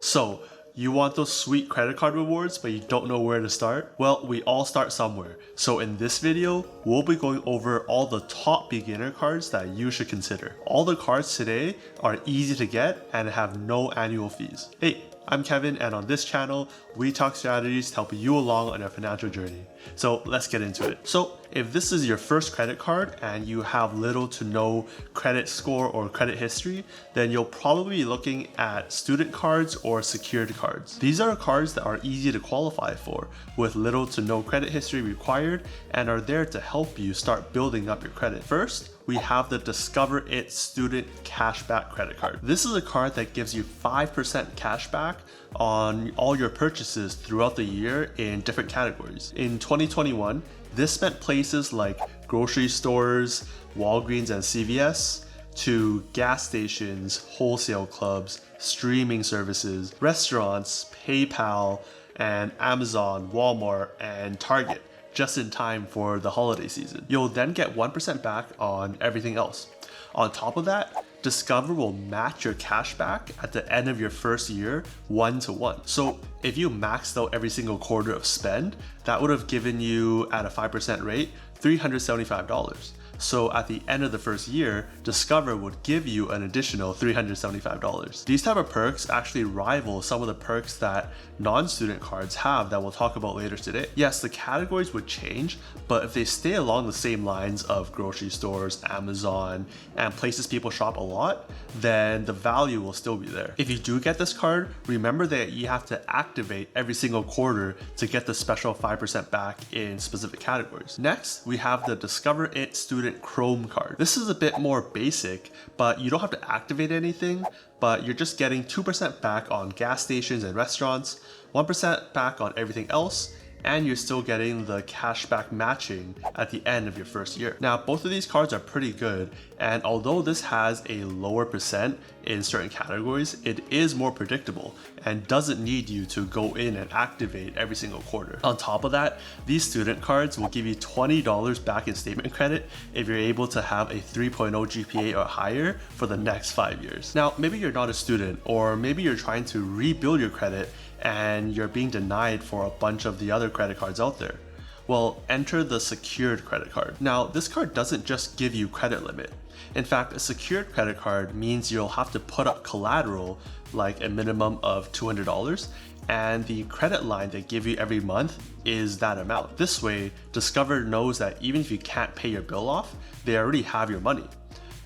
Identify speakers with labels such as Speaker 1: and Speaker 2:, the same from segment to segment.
Speaker 1: So, you want those sweet credit card rewards, but you don't know where to start? Well, we all start somewhere. So in this video, we'll be going over all the top beginner cards that you should consider. All the cards today are easy to get and have no annual fees. Hey, I'm Kevin, and on this channel, we talk strategies to help you along on your financial journey. So let's get into it. So if this is your first credit card and you have little to no credit score or credit history, then you'll probably be looking at student cards or secured cards. These are cards that are easy to qualify for with little to no credit history required and are there to help you start building up your credit. First, we have the Discover It Student Cashback Credit Card. This is a card that gives you 5% cashback on all your purchases throughout the year in different categories. In 2021, this meant places like grocery stores, Walgreens and CVS, to gas stations, wholesale clubs, streaming services, restaurants, PayPal, and Amazon, Walmart, and Target, just in time for the holiday season. You'll then get 1% back on everything else. On top of that, Discover will match your cash back at the end of your first year 1-to-1. So if you maxed out every single quarter of spend, that would have given you, at a 5% rate, $375. So at the end of the first year, Discover would give you an additional $375. These type of perks actually rival some of the perks that non-student cards have that we'll talk about later today. Yes, the categories would change, but if they stay along the same lines of grocery stores, Amazon, and places people shop a lot, then the value will still be there. If you do get this card, remember that you have to activate every single quarter to get the special 5% back in specific categories. Next, we have the Discover It Student Chrome card. This is a bit more basic, but you don't have to activate anything, but you're just getting 2% back on gas stations and restaurants, 1% back on everything else, and you're still getting the cashback matching at the end of your first year. Now, both of these cards are pretty good, and although this has a lower percent in certain categories, it is more predictable and doesn't need you to go in and activate every single quarter. On top of that, these student cards will give you $20 back in statement credit if you're able to have a 3.0 GPA or higher for the next 5 years. Now, maybe you're not a student, or maybe you're trying to rebuild your credit and you're being denied for a bunch of the other credit cards out there. Well, enter the secured credit card. Now, this card doesn't just give you credit limit. In fact, a secured credit card means you'll have to put up collateral, like a minimum of $200, and the credit line they give you every month is that amount. This way, Discover knows that even if you can't pay your bill off, they already have your money.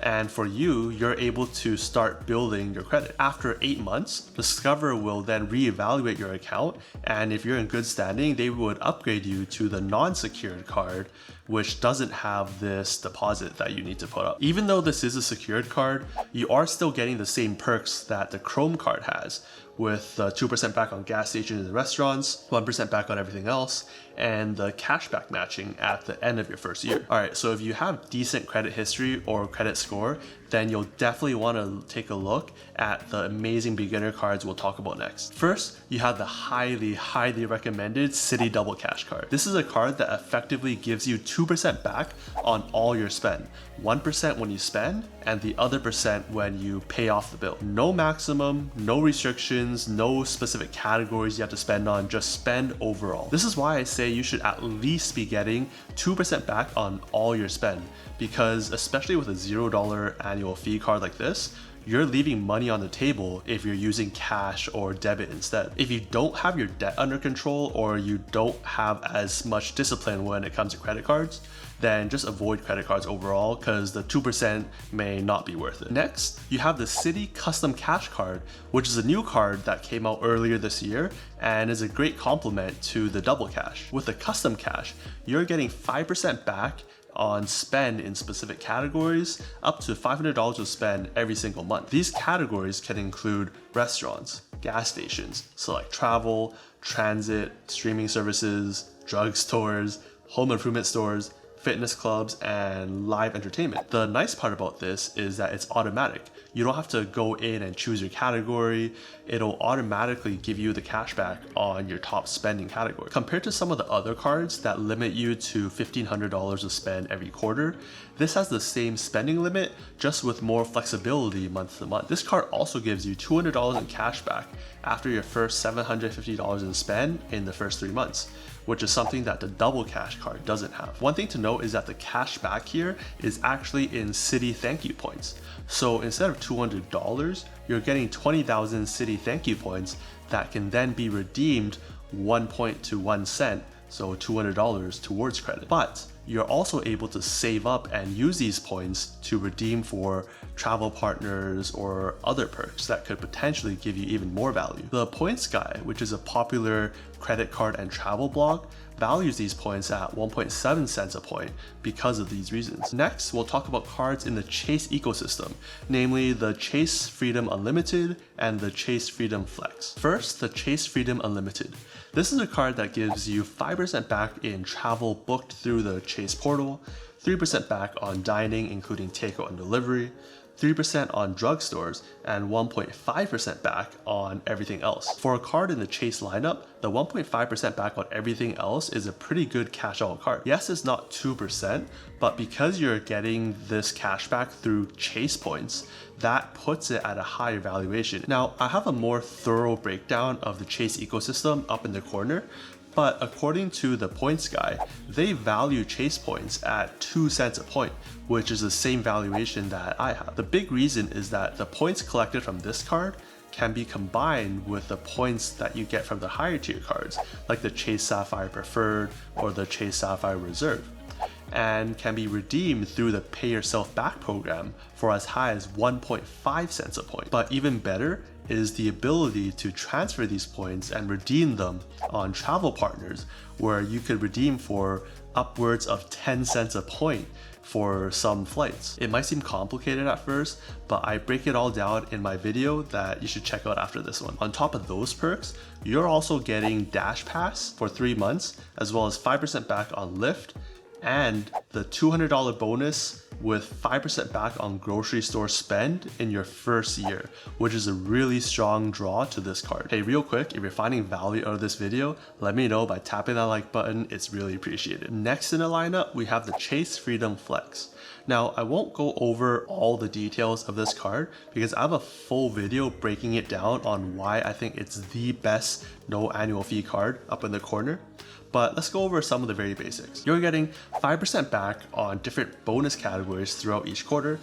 Speaker 1: And for you, you're able to start building your credit. After 8 months, Discover will then reevaluate your account, and if you're in good standing, they would upgrade you to the non-secured card, which doesn't have this deposit that you need to put up. Even though this is a secured card, you are still getting the same perks that the Chrome card has, with 2% back on gas stations and restaurants, 1% back on everything else, and the cashback matching at the end of your first year. All right, so if you have decent credit history or credit score, then you'll definitely want to take a look at the amazing beginner cards we'll talk about next. First, you have the highly recommended City Double Cash card. This is a card that effectively gives you 2% back on all your spend. 1% when you spend, and the other percent when you pay off the bill. No maximum, no restrictions, no specific categories you have to spend on, just spend overall. This is why I say you should at least be getting 2% back on all your spend, because especially with a $0 annual fee card like this, you're leaving money on the table if you're using cash or debit instead. If you don't have your debt under control, or you don't have as much discipline when it comes to credit cards, then just avoid credit cards overall, because the 2% may not be worth it. Next, you have the City Custom Cash card, which is a new card that came out earlier this year and is a great complement to the Double Cash. With the Custom Cash, you're getting 5% back on spend in specific categories, up to $500 of spend every single month. These categories can include restaurants, gas stations, select travel, transit, streaming services, drugstores, home improvement stores, fitness clubs, and live entertainment. The nice part about this is that it's automatic. You don't have to go in and choose your category. It'll automatically give you the cashback on your top spending category. Compared to some of the other cards that limit you to $1,500 to spend every quarter, this has the same spending limit, just with more flexibility month to month. This card also gives you $200 in cashback after your first $750 in spend in the first 3 months, which is something that the double cash card doesn't have. One thing to note is that the cash back here is actually in city thank you points. So instead of $200, you're getting 20,000 city thank you points that can then be redeemed 1 point to 1 cent, so $200 towards credit. But you're also able to save up and use these points to redeem for travel partners or other perks that could potentially give you even more value. The Points Guy, which is a popular credit card and travel blog, values these points at 1.7 cents a point because of these reasons. Next, we'll talk about cards in the Chase ecosystem, namely the Chase Freedom Unlimited and the Chase Freedom Flex. First, the Chase Freedom Unlimited. This is a card that gives you 5% back in travel booked through the Chase portal, 3% back on dining including takeout and delivery, 3% on drugstores, and 1.5% back on everything else. For a card in the Chase lineup, the 1.5% back on everything else is a pretty good cash out card. Yes, it's not 2%, but because you're getting this cash back through Chase points, that puts it at a higher valuation. Now, I have a more thorough breakdown of the Chase ecosystem up in the corner, but according to the Points Guy, they value Chase points at 2 cents a point, which is the same valuation that I have. The big reason is that the points collected from this card can be combined with the points that you get from the higher tier cards, like the Chase Sapphire Preferred or the Chase Sapphire Reserve, and can be redeemed through the Pay Yourself Back program for as high as 1.5 cents a point. But even better is the ability to transfer these points and redeem them on travel partners, where you could redeem for upwards of 10 cents a point for some flights. It might seem complicated at first, but I break it all down in my video that you should check out after this one. On top of those perks, you're also getting Dash Pass for 3 months, as well as 5% back on Lyft, and the $200 bonus with 5% back on grocery store spend in your first year, which is a really strong draw to this card. Hey, real quick, if you're finding value out of this video, let me know by tapping that like button. It's really appreciated. Next in the lineup, we have the Chase Freedom Flex. Now, I won't go over all the details of this card because I have a full video breaking it down on why I think it's the best no annual fee card up in the corner. But let's go over some of the very basics. You're getting 5% back on different bonus categories throughout each quarter,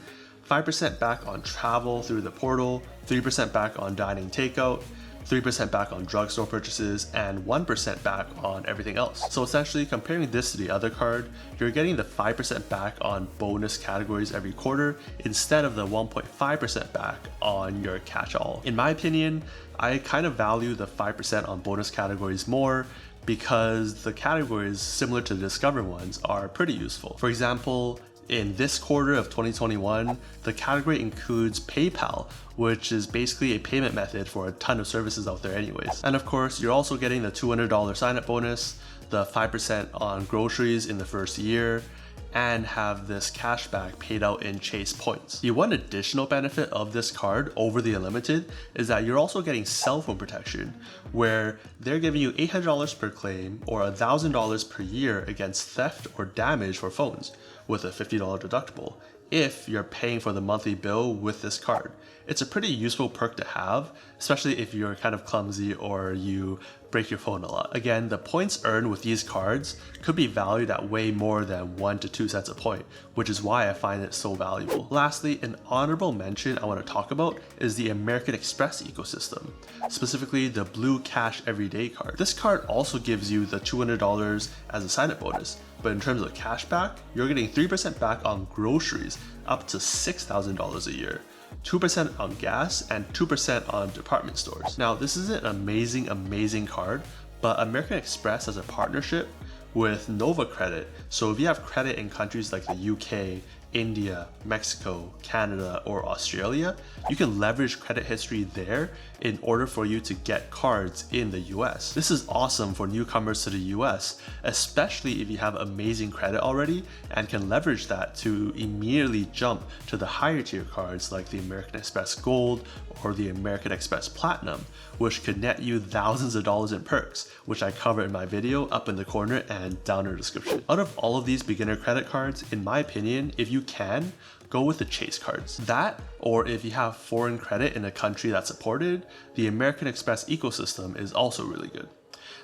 Speaker 1: 5% back on travel through the portal, 3% back on dining takeout, 3% back on drugstore purchases, and 1% back on everything else. So essentially, comparing this to the other card, you're getting the 5% back on bonus categories every quarter instead of the 1.5% back on your catch-all. In my opinion, I kind of value the 5% on bonus categories more because the categories similar to the Discover ones are pretty useful. For example, in this quarter of 2021, the category includes PayPal, which is basically a payment method for a ton of services out there anyways. And of course, you're also getting the $200 sign-up bonus, the 5% on groceries in the first year, and have this cashback paid out in Chase points. The one additional benefit of this card over the Unlimited is that you're also getting cell phone protection, where they're giving you $800 per claim or $1,000 per year against theft or damage for phones with a $50 deductible if you're paying for the monthly bill with this card. It's a pretty useful perk to have, especially if you're kind of clumsy or you break your phone a lot. Again, the points earned with these cards could be valued at way more than 1 to 2 cents a point, which is why I find it so valuable. Lastly, an honorable mention I want to talk about is the American Express ecosystem, specifically the Blue Cash Everyday card. This card also gives you the $200 as a sign-up bonus, but in terms of cash back, you're getting 3% back on groceries up to $6,000 a year, 2% on gas, and 2% on department stores. Now, this is an amazing card, but American Express has a partnership with Nova Credit. So if you have credit in countries like the UK, India, Mexico, Canada, or Australia, you can leverage credit history there in order for you to get cards in the US. This is awesome for newcomers to the US, especially if you have amazing credit already and can leverage that to immediately jump to the higher tier cards like the American Express Gold or the American Express Platinum, which could net you thousands of dollars in perks, which I cover in my video up in the corner and down in the description. Out of all of these beginner credit cards, in my opinion, if you can, go with the Chase cards. That, or if you have foreign credit in a country that's supported, the American Express ecosystem is also really good.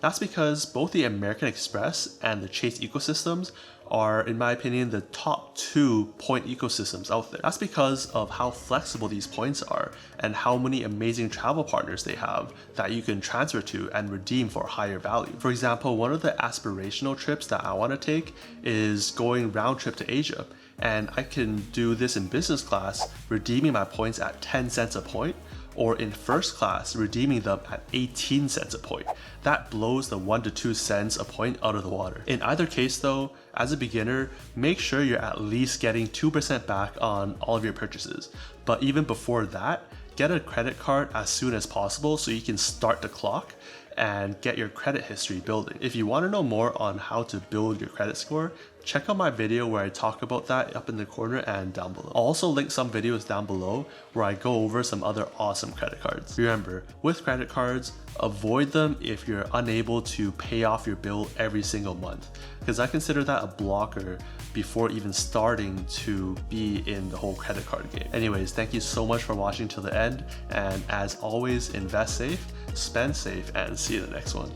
Speaker 1: That's because both the American Express and the Chase ecosystems are, in my opinion, the top 2 point ecosystems out there. That's because of how flexible these points are and how many amazing travel partners they have that you can transfer to and redeem for higher value. For example, one of the aspirational trips that I want to take is going round trip to Asia. And I can do this in business class, redeeming my points at 10 cents a point, or in first class, redeeming them at 18 cents a point. That blows the 1 to 2 cents a point out of the water. In either case though, as a beginner, make sure you're at least getting 2% back on all of your purchases. But even before that, get a credit card as soon as possible so you can start the clock and get your credit history building. If you want to know more on how to build your credit score, check out my video where I talk about that up in the corner and down below. I'll also link some videos down below where I go over some other awesome credit cards. Remember, with credit cards, avoid them if you're unable to pay off your bill every single month, because I consider that a blocker before even starting to be in the whole credit card game. Anyways, thank you so much for watching till the end, and as always, invest safe, spend safe, and see you in the next one.